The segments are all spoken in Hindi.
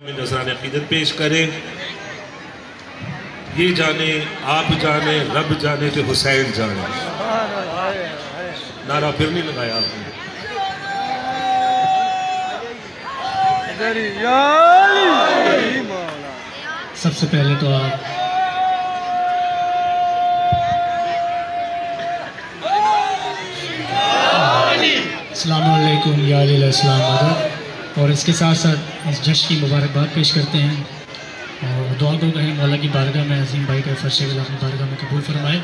नज़राने अक़ीदत पेश करें। ये जाने आप जाने रब जाने कि हुसैन जाने। नारा फिर नहीं लगाया आपने। सबसे पहले तो आप अस्सलामु अलैकुम या इस्लाम मदद और इसके साथ साथ इस जश्न की मुबारकबाद पेश करते हैं और दुआ को कहें मौला की बारगाह में अजीम भाई का फर्श अपनी बारगाह में कबूल फरमाए।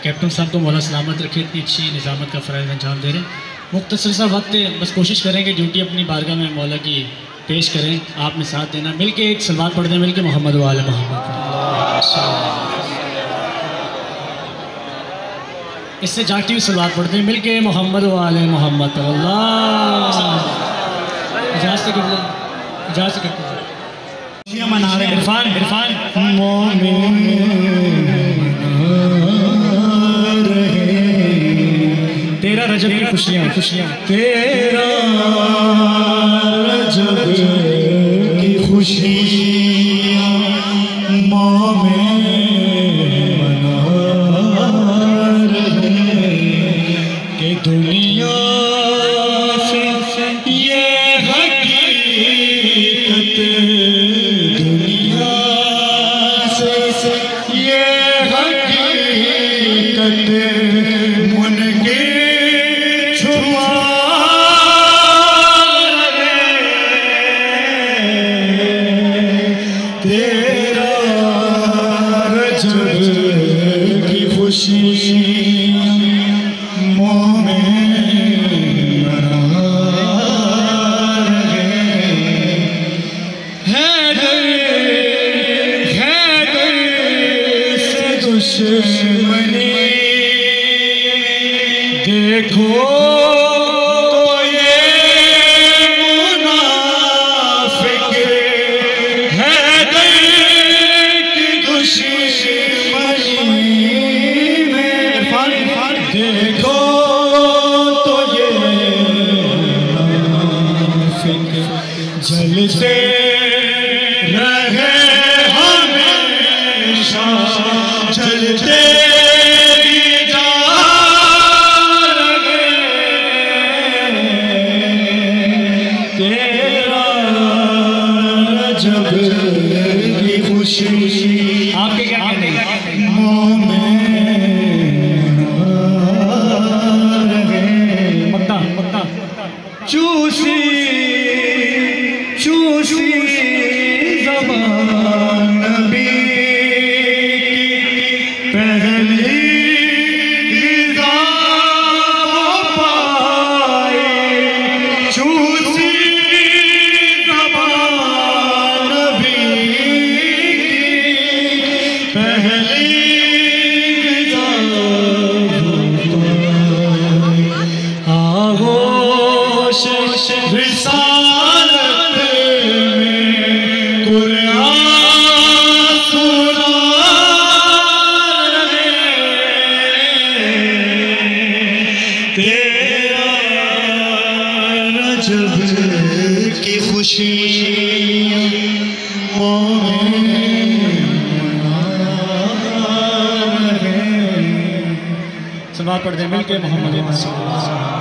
कैप्टन साहब को मौला सलामत रखे, इतनी अच्छी निज़ामत का फ़राइज़ अंजाम दे रहे हैं। मुख्तसर सा वक्त है, बस कोशिश करेंगे ड्यूटी अपनी बारगाह में मौला की पेश करें, आपने साथ देना। मिल के एक सलवात पढ़ दें, मिल के मोहम्मद वाले मोहम्मद। इससे जाती हुई सलवात पढ़ते हैं, मिल के मोहम्मद वाले मोहम्मद। इजाज़त करते मना रहे इरफान तेरा रजब की खुशियाँ तेरा रजब की खुशियाँ माँ में मना रहे कि दुनिया से ये हकीकत, दुनिया से ये हकीकत मुनके छुपा तेरा रजब की खुशी मुँह में मना रहे से दुश्मनी देखो तो ये मुनाफिक है की दुश्मनी में देखो तो ये मुनाफिक जलते रहे हमेशा, जलते तेरा रजब की खुशी आपके क्या कहने हैं? मुँह में मक्ता चूसी ज़बान नबी की पहली ग़िज़ा पाए, चूसी ज़बान नबी की पहली ग़िज़ा आगोश रिसालत में कुरान सुना रहे, तेरा रजब की खुशी सलवात पढ़ दें, मिल के मोहम्मद।